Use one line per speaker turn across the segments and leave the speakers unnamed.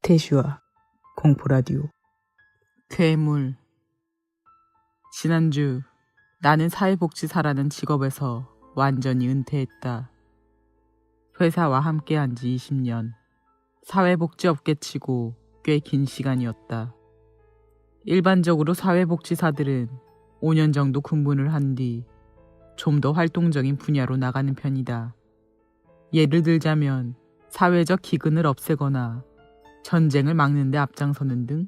스테슈와 공포라디오.
괴물. 지난주 나는 사회복지사라는 직업에서 완전히 은퇴했다. 회사와 함께한 지 20년. 사회복지업계 치고 꽤 긴 시간이었다. 일반적으로 사회복지사들은 5년 정도 근무를 한 뒤 좀 더 활동적인 분야로 나가는 편이다. 예를 들자면 사회적 기근을 없애거나 전쟁을 막는 데 앞장서는 등.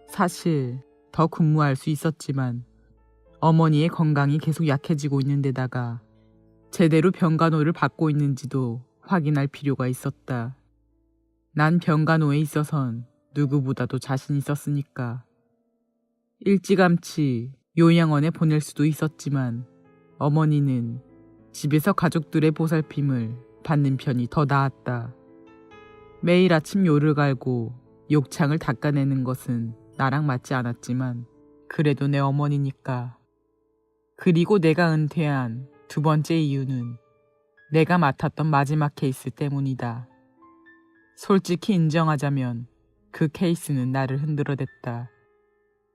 사실 더 근무할 수 있었지만 어머니의 건강이 계속 약해지고 있는 데다가 제대로 병간호를 받고 있는지도 확인할 필요가 있었다. 난 병간호에 있어선 누구보다도 자신 있었으니까. 일찌감치 요양원에 보낼 수도 있었지만 어머니는 집에서 가족들의 보살핌을 받는 편이 더 나았다. 매일 아침 요를 갈고 욕창을 닦아내는 것은 나랑 맞지 않았지만 그래도 내 어머니니까. 그리고 내가 은퇴한 두 번째 이유는 내가 맡았던 마지막 케이스 때문이다. 솔직히 인정하자면 그 케이스는 나를 흔들어댔다.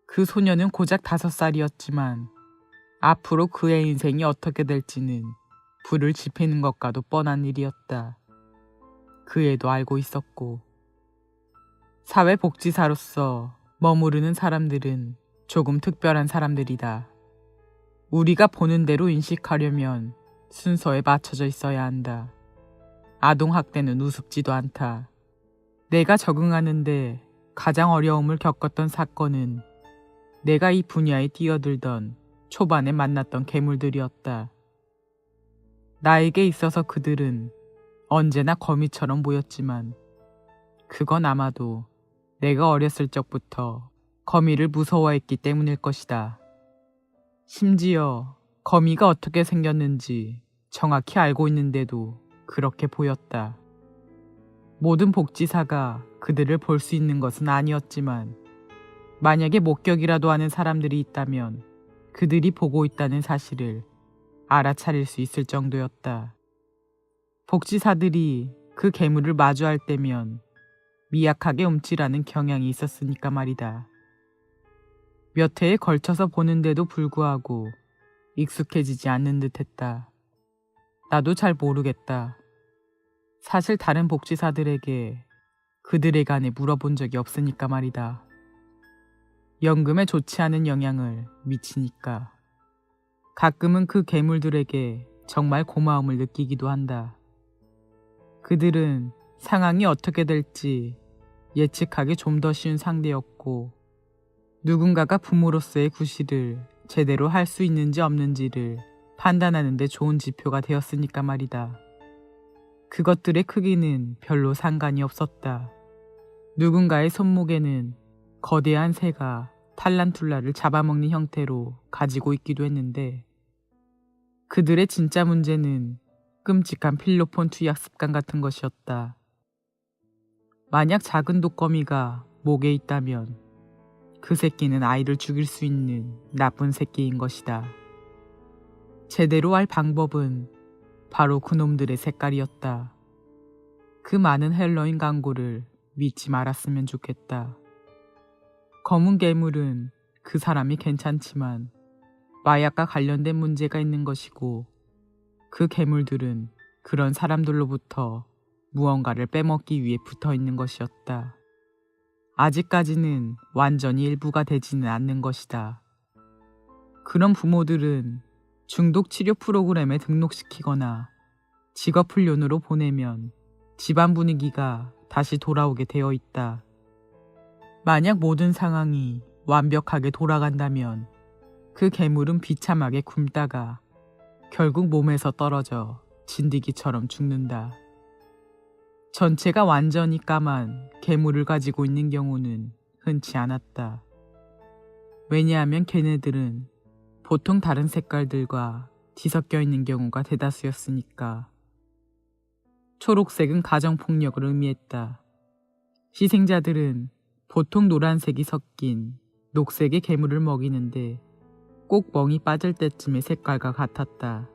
그 소녀는 고작 5살이었지만 앞으로 그의 인생이 어떻게 될지는 불을 지피는 것과도 뻔한 일이었다. 그 애도 알고 있었고. 사회복지사로서 머무르는 사람들은 조금 특별한 사람들이다. 우리가 보는 대로 인식하려면 순서에 맞춰져 있어야 한다. 아동학대는 우습지도 않다. 내가 적응하는데 가장 어려움을 겪었던 사건은 내가 이 분야에 뛰어들던 초반에 만났던 괴물들이었다. 나에게 있어서 그들은 언제나 거미처럼 보였지만 그건 아마도 내가 어렸을 적부터 거미를 무서워했기 때문일 것이다. 심지어 거미가 어떻게 생겼는지 정확히 알고 있는데도 그렇게 보였다. 모든 복지사가 그들을 볼 수 있는 것은 아니었지만 만약에 목격이라도 하는 사람들이 있다면 그들이 보고 있다는 사실을 알아차릴 수 있을 정도였다. 복지사들이 그 괴물을 마주할 때면 미약하게 움찔하는 경향이 있었으니까 말이다. 몇 해에 걸쳐서 보는데도 불구하고 익숙해지지 않는 듯했다. 나도 잘 모르겠다. 사실 다른 복지사들에게 그들에 관해 물어본 적이 없으니까 말이다. 연금에 좋지 않은 영향을 미치니까. 가끔은 그 괴물들에게 정말 고마움을 느끼기도 한다. 그들은 상황이 어떻게 될지 예측하기 좀 더 쉬운 상대였고 누군가가 부모로서의 구실을 제대로 할 수 있는지 없는지를 판단하는 데 좋은 지표가 되었으니까 말이다. 그것들의 크기는 별로 상관이 없었다. 누군가의 손목에는 거대한 새가 탈란툴라를 잡아먹는 형태로 가지고 있기도 했는데 그들의 진짜 문제는 끔찍한 필로폰 투약 습관 같은 것이었다. 만약 작은 독거미가 목에 있다면 그 새끼는 아이를 죽일 수 있는 나쁜 새끼인 것이다. 제대로 할 방법은 바로 그놈들의 색깔이었다. 그 많은 헬로윈 광고를 믿지 말았으면 좋겠다. 검은 괴물은 그 사람이 괜찮지만 마약과 관련된 문제가 있는 것이고 그 괴물들은 그런 사람들로부터 무언가를 빼먹기 위해 붙어 있는 것이었다. 아직까지는 완전히 일부가 되지는 않는 것이다. 그런 부모들은 중독 치료 프로그램에 등록시키거나 직업훈련으로 보내면 집안 분위기가 다시 돌아오게 되어 있다. 만약 모든 상황이 완벽하게 돌아간다면 그 괴물은 비참하게 굶다가 결국 몸에서 떨어져 진드기처럼 죽는다. 전체가 완전히 까만 괴물을 가지고 있는 경우는 흔치 않았다. 왜냐하면 걔네들은 보통 다른 색깔들과 뒤섞여 있는 경우가 대다수였으니까. 초록색은 가정폭력을 의미했다. 희생자들은 보통 노란색이 섞인 녹색의 괴물을 먹이는데 꼭 멍이 빠질 때쯤의 색깔과 같았다.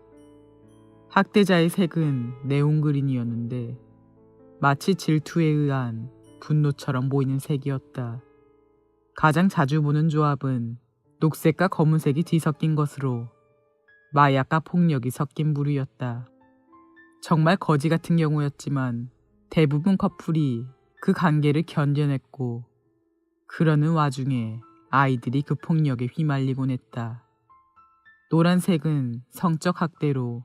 학대자의 색은 네온 그린이었는데 마치 질투에 의한 분노처럼 보이는 색이었다. 가장 자주 보는 조합은 녹색과 검은색이 뒤섞인 것으로 마약과 폭력이 섞인 부류였다. 정말 거지 같은 경우였지만 대부분 커플이 그 관계를 견뎌냈고, 그러는 와중에 아이들이 그 폭력에 휘말리곤 했다. 노란색은 성적 학대로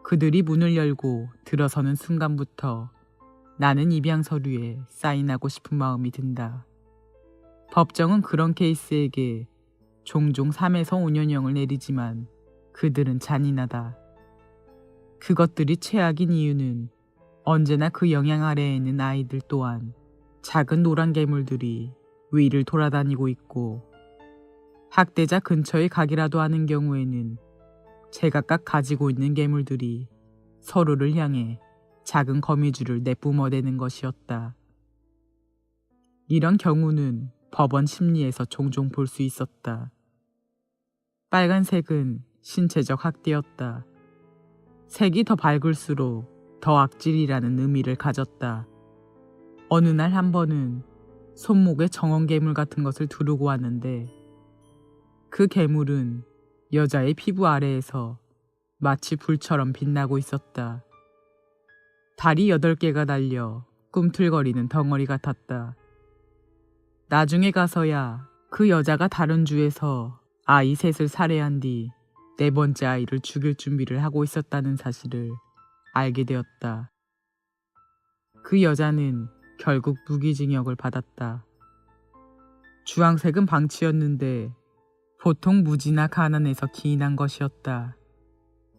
그들이 문을 열고 들어서는 순간부터 나는 입양 서류에 사인하고 싶은 마음이 든다. 법정은 그런 케이스에게 종종 3에서 5년형을 내리지만 그들은 잔인하다. 그것들이 최악인 이유는 언제나 그 영향 아래에 있는 아이들 또한 작은 노란 괴물들이 위를 돌아다니고 있고, 학대자 근처에 가기라도 하는 경우에는 제각각 가지고 있는 괴물들이 서로를 향해 작은 거미줄을 내뿜어대는 것이었다. 이런 경우는 법원 심리에서 종종 볼 수 있었다. 빨간색은 신체적 학대였다. 색이 더 밝을수록 더 악질이라는 의미를 가졌다. 어느 날 한 번은 손목에 정원 괴물 같은 것을 두르고 왔는데, 그 괴물은 여자의 피부 아래에서 마치 불처럼 빛나고 있었다. 다리 8개가 달려 꿈틀거리는 덩어리 같았다. 나중에 가서야 그 여자가 다른 주에서 아이 셋을 살해한 뒤 4번째 아이를 죽일 준비를 하고 있었다는 사실을 알게 되었다. 그 여자는 결국 무기징역을 받았다. 주황색은 방치였는데 보통 무지나 가난해서 기인한 것이었다.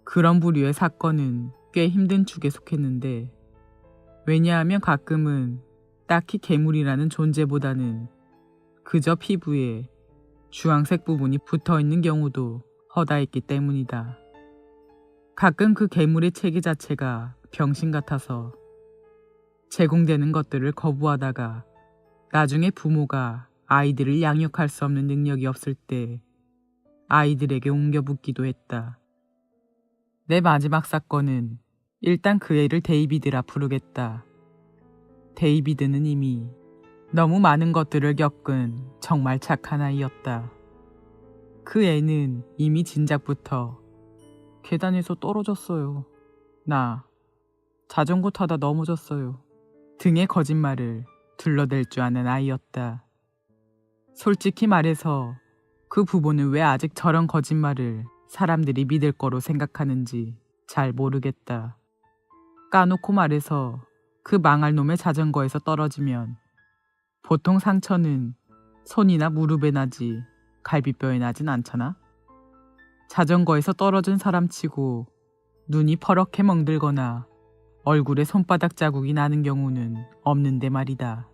그런 부류의 사건은 꽤 힘든 축에 속했는데, 왜냐하면 가끔은 딱히 괴물이라는 존재보다는 그저 피부에 주황색 부분이 붙어있는 경우도 허다했기 때문이다. 가끔 그 괴물의 체계 자체가 병신 같아서 제공되는 것들을 거부하다가 나중에 부모가 아이들을 양육할 수 없는 능력이 없을 때 아이들에게 옮겨붙기도 했다. 내 마지막 사건은 일단 그 애를 데이비드라 부르겠다. 데이비드는 이미 너무 많은 것들을 겪은 정말 착한 아이였다. 그 애는 이미 진작부터 계단에서 떨어졌어요. 나 자전거 타다 넘어졌어요. 등의 거짓말을 둘러댈 줄 아는 아이였다. 솔직히 말해서 그 부부는 왜 아직 저런 거짓말을 사람들이 믿을 거로 생각하는지 잘 모르겠다. 까놓고 말해서 그 망할 놈의 자전거에서 떨어지면 보통 상처는 손이나 무릎에 나지 갈비뼈에 나진 않잖아. 자전거에서 떨어진 사람치고 눈이 퍼렇게 멍들거나 얼굴에 손바닥 자국이 나는 경우는 없는데 말이다.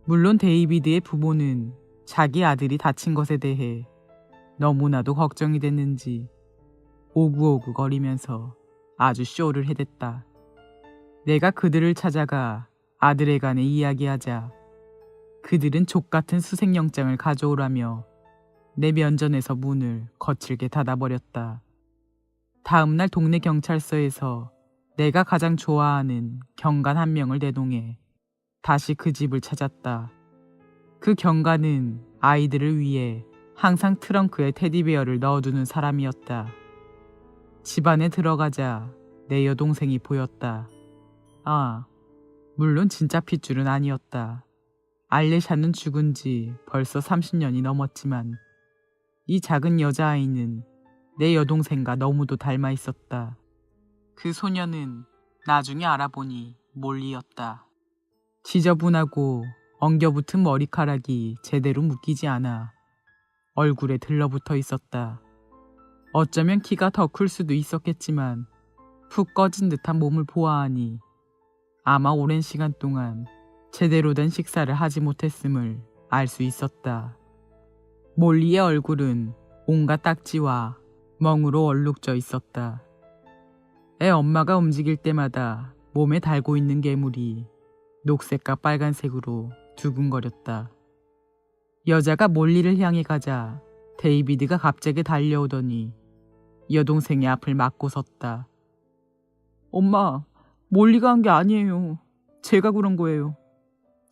물론 데이비드의 부모는 자기 아들이 다친 것에 대해 너무나도 걱정이 됐는지 오구오구 거리면서 아주 쇼를 해댔다. 내가 그들을 찾아가 아들에 관해 이야기하자 그들은 족같은 수색영장을 가져오라며 내 면전에서 문을 거칠게 닫아버렸다. 다음날 동네 경찰서에서 내가 가장 좋아하는 경관 한 명을 대동해 다시 그 집을 찾았다. 그 경관은 아이들을 위해 항상 트렁크에 테디베어를 넣어두는 사람이었다. 집 안에 들어가자 내 여동생이 보였다. 아, 물론 진짜 핏줄은 아니었다. 알레샤는 죽은 지 벌써 30년이 넘었지만 이 작은 여자아이는 내 여동생과 너무도 닮아 있었다. 그 소녀는 나중에 알아보니 몰리였다. 지저분하고 엉겨붙은 머리카락이 제대로 묶이지 않아 얼굴에 들러붙어 있었다. 어쩌면 키가 더 클 수도 있었겠지만 푹 꺼진 듯한 몸을 보아하니 아마 오랜 시간 동안 제대로 된 식사를 하지 못했음을 알 수 있었다. 몰리의 얼굴은 온갖 딱지와 멍으로 얼룩져 있었다. 애 엄마가 움직일 때마다 몸에 달고 있는 괴물이 녹색과 빨간색으로 두근거렸다. 여자가 몰리를 향해 가자 데이비드가 갑자기 달려오더니 여동생의 앞을 막고 섰다. 엄마, 몰리가 한 게 아니에요. 제가 그런 거예요.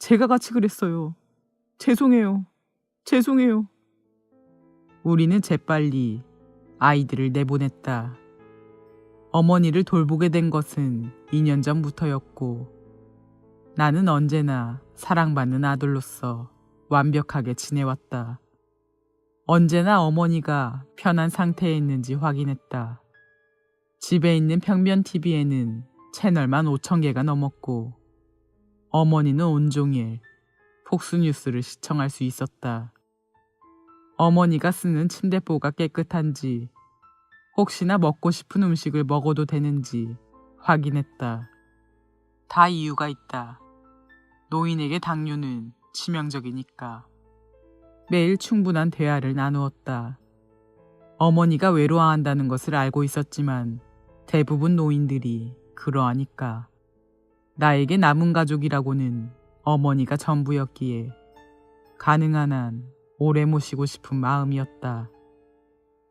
제가 같이 그랬어요. 죄송해요. 죄송해요. 우리는 재빨리 아이들을 내보냈다. 어머니를 돌보게 된 것은 2년 전부터였고 나는 언제나 사랑받는 아들로서 완벽하게 지내왔다. 언제나 어머니가 편한 상태에 있는지 확인했다. 집에 있는 평면 TV에는 채널만 5,000개가 넘었고 어머니는 온종일 폭스뉴스를 시청할 수 있었다. 어머니가 쓰는 침대보가 깨끗한지 혹시나 먹고 싶은 음식을 먹어도 되는지 확인했다. 다 이유가 있다. 노인에게 당뇨는 치명적이니까. 매일 충분한 대화를 나누었다. 어머니가 외로워한다는 것을 알고 있었지만 대부분 노인들이 그러하니까. 나에게 남은 가족이라고는 어머니가 전부였기에 가능한 한 오래 모시고 싶은 마음이었다.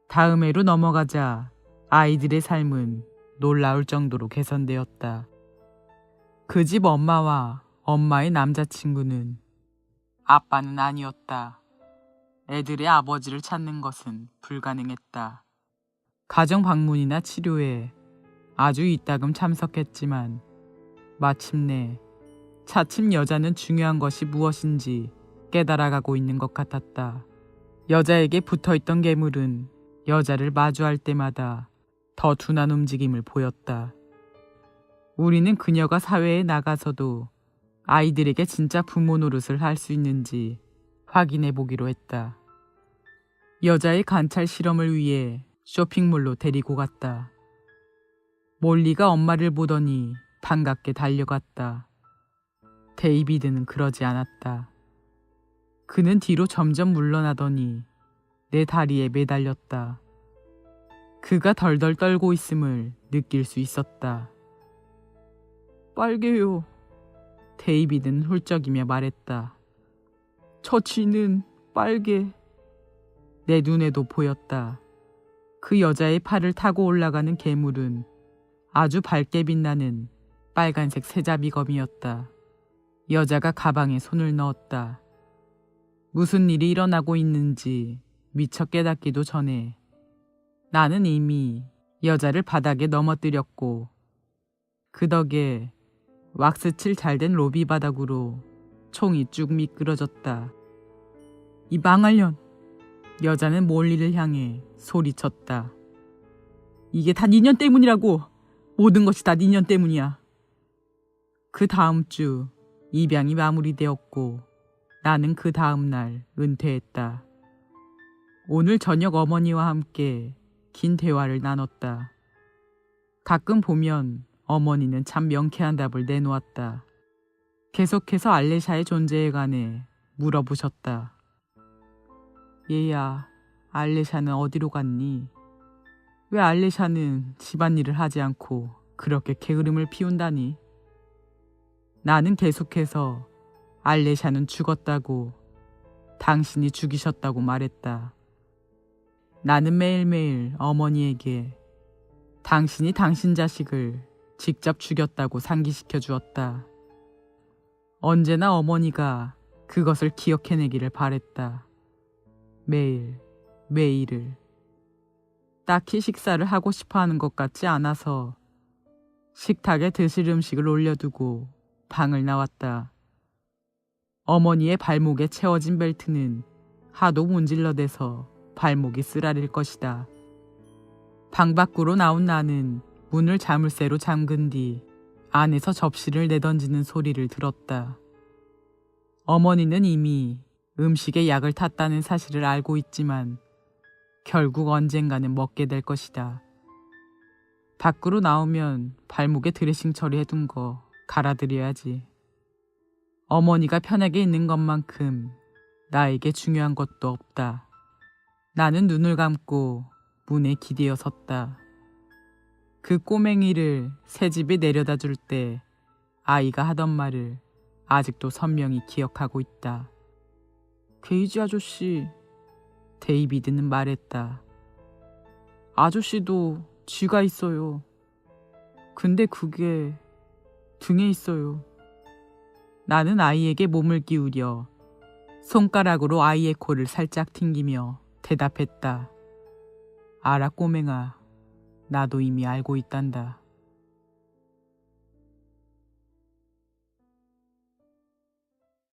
다음 해로 넘어가자 아이들의 삶은 놀라울 정도로 개선되었다. 그 집 엄마와 엄마의 남자친구는 아빠는 아니었다. 애들의 아버지를 찾는 것은 불가능했다. 가정 방문이나 치료에 아주 이따금 참석했지만 마침내 차츰 여자는 중요한 것이 무엇인지 깨달아가고 있는 것 같았다. 여자에게 붙어있던 괴물은 여자를 마주할 때마다 더 둔한 움직임을 보였다. 우리는 그녀가 사회에 나가서도 아이들에게 진짜 부모 노릇을 할 수 있는지 확인해 보기로 했다. 여자의 관찰 실험을 위해 쇼핑몰로 데리고 갔다. 몰리가 엄마를 보더니 반갑게 달려갔다. 데이비드는 그러지 않았다. 그는 뒤로 점점 물러나더니 내 다리에 매달렸다. 그가 덜덜 떨고 있음을 느낄 수 있었다. 빨개요. 데이비드는 훌쩍이며 말했다. 저 쥐는 빨개. 내 눈에도 보였다. 그 여자의 팔을 타고 올라가는 괴물은 아주 밝게 빛나는 빨간색 세자비검이었다. 여자가 가방에 손을 넣었다. 무슨 일이 일어나고 있는지 미처 깨닫기도 전에 나는 이미 여자를 바닥에 넘어뜨렸고 그 덕에 왁스칠 잘된 로비 바닥으로 총이 쭉 미끄러졌다. 이 망할 년! 여자는 몰리를 향해 소리쳤다. 이게 다 니년 때문이라고! 모든 것이 다 니년 때문이야. 그 다음 주 입양이 마무리되었고 나는 그 다음 날 은퇴했다. 오늘 저녁 어머니와 함께 긴 대화를 나눴다. 가끔 보면 어머니는 참 명쾌한 답을 내놓았다. 계속해서 알레샤의 존재에 관해 물어보셨다. 얘야, 알레샤는 어디로 갔니? 왜 알레샤는 집안일을 하지 않고 그렇게 게으름을 피운다니? 나는 계속해서 알레샤는 죽었다고, 당신이 죽이셨다고 말했다. 나는 매일매일 어머니에게 당신이 당신 자식을 직접 죽였다고 상기시켜 주었다. 언제나 어머니가 그것을 기억해내기를 바랬다. 매일, 매일을. 딱히 식사를 하고 싶어하는 것 같지 않아서 식탁에 드실 음식을 올려두고 방을 나왔다. 어머니의 발목에 채워진 벨트는 하도 문질러대서 발목이 쓰라릴 것이다. 방 밖으로 나온 나는 문을 자물쇠로 잠근 뒤 안에서 접시를 내던지는 소리를 들었다. 어머니는 이미 음식에 약을 탔다는 사실을 알고 있지만 결국 언젠가는 먹게 될 것이다. 밖으로 나오면 발목에 드레싱 처리해둔 거 갈아드려야지. 어머니가 편하게 있는 것만큼 나에게 중요한 것도 없다. 나는 눈을 감고 문에 기대어 섰다. 그 꼬맹이를 새집에 내려다 줄 때 아이가 하던 말을 아직도 선명히 기억하고 있다. 게이지 아저씨, 데이비드는 말했다. 아저씨도 쥐가 있어요. 근데 그게 등에 있어요. 나는 아이에게 몸을 기울여 손가락으로 아이의 코를 살짝 튕기며 대답했다. 알아 꼬맹아, 나도 이미 알고 있단다.